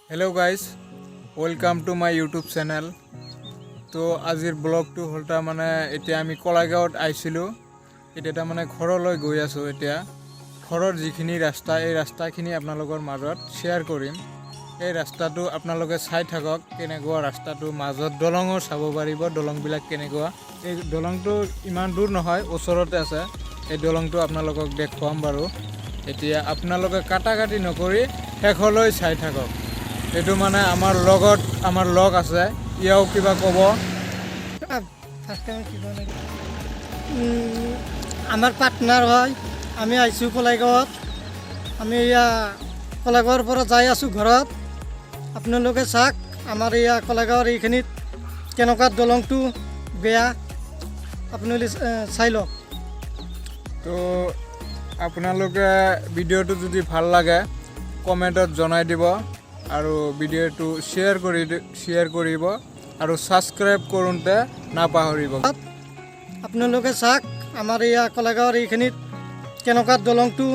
Hello guys welcome to my YouTube channel. तो आजिर blog तो हल माने एतिया आमी कलागाँवत आइसिलो एतिया माने घरলৈ गई आसो। एतिया घৰৰ जिखिनि रास्ता এই ৰাস্তাখিনি আপোনালোকৰ মাজত শ্বেয়াৰ কৰিম। এই ৰাস্তাটো আপোনালোকে চাই থাকক কেনেকুৱা ৰাস্তাটো মাজত দলঙো চাব পাৰিব, দলংবিলাক কেনেকুৱা। এই দলংটো ইমান দূৰ নহয়, ওচৰতে আছে। এই দলংটো আপোনালোকক দেখুৱাম বাৰু। এতিয়া আপোনালোকে কাটাকাটি নকৰি শেষলৈ চাই থাকক। এইটো মানে আমাৰ লগ আছে, ইয়াও কিবা ক'ব। আমাৰ পাৰ্টনাৰ হয়, আমি আইসু কলাইগাঁৱত। আমি ইয়া কলাইগাঁৱৰ পৰা যাই আছোঁ ঘৰত। আপোনালোকে চাওক আমাৰ ইয়া কলাইগাঁৱৰ এইখিনিত কেনেকুৱা দলংটো বেয়া, আপোনালোকে চাই লওক। তো আপোনালোকে ভিডিঅ'টো যদি ভাল লাগে কমেণ্টত জনাই দিব আৰু ভিডিঅ'টো শ্বেয়াৰ কৰিব আৰু ছাবস্ক্ৰাইব কৰোঁতে নাপাহৰিব। আপোনালোকে চাওক আমাৰ ইয়া কলাইগাঁৱৰ এইখিনিত কেনেকুৱা দলংটো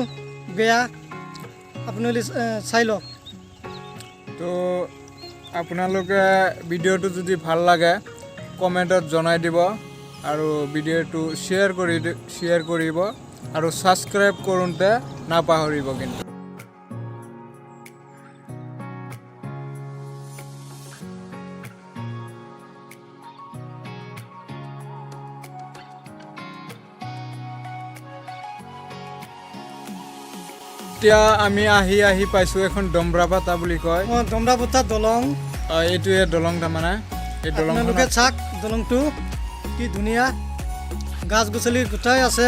বেয়া, আপোনালোকে চাই লওক। তো আপোনালোকে ভিডিঅ'টো যদি ভাল লাগে কমেণ্টত জনাই দিব আৰু ভিডিঅ'টো শ্বেয়াৰ কৰিব আৰু ছাবস্ক্ৰাইব কৰোঁতে নাপাহৰিব কিন্তু। এতিয়া আমি আহি পাইছোঁ এখন ডমৰাপাতা বুলি কয়। ডমৰাপাতা দলং, এইটোৱে দলং তাৰমানে। এই আপোনালোকে চাওক দলংটো কি ধুনীয়া, গাছ গছলি গোটাই আছে,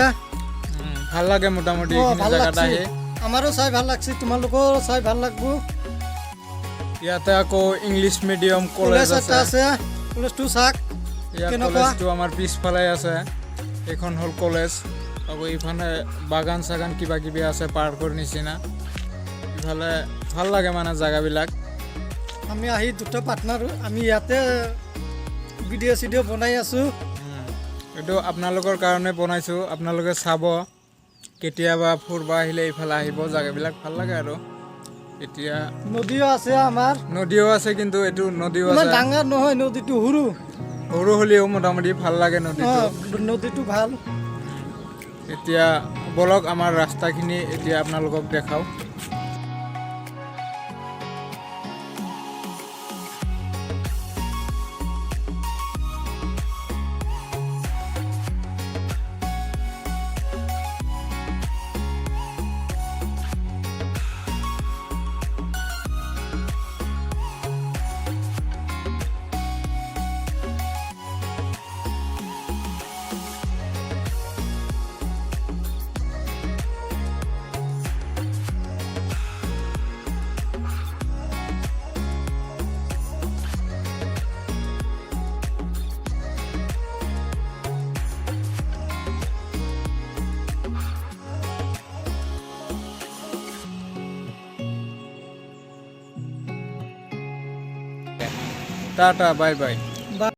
ভাল লাগে মোটামুটি এইখিনি জেগাত আহি। আমাৰো চাই ভাল লাগছে, তোমালোকৰো চাই ভাল লাগব। ইয়াতে আকৌ ইংলিছ মিডিয়াম কলেজ আছে। কলেজটো চাওক কলেজটো আমাৰ পিছফালে আছে। এইখন হ'ল কলেজ। আকৌ ইফালে বাগান চাগান কিবা কিবি আছে, পাৰ্কৰ নিচিনা। ইফালে ভাল লাগে মানে জেগাবিলাক। আমি আহি দুটা পাৰ্টনাৰ, আমি ইয়াতে ভিডিঅ' চিডিঅ' বনাই আছোঁ। এইটো আপোনালোকৰ কাৰণে বনাইছোঁ, আপোনালোকে চাব। কেতিয়াবা ফুৰিব আহিলে এইফালে আহিব, জেগাবিলাক ভাল লাগে আৰু। এতিয়া নদীও আছে, আমাৰ নদীও আছে, কিন্তু এইটো নদীও ইমান আছে, ডাঙৰ নহয়, নদীটো সৰু হ'লেও মোটামুটি ভাল লাগে নদীটো। নদীটো ভাল। এতিয়া বলক আমাৰ ৰাস্তাখিনি এতিয়া আপোনালোকক দেখাওঁ। Tata, bye bye.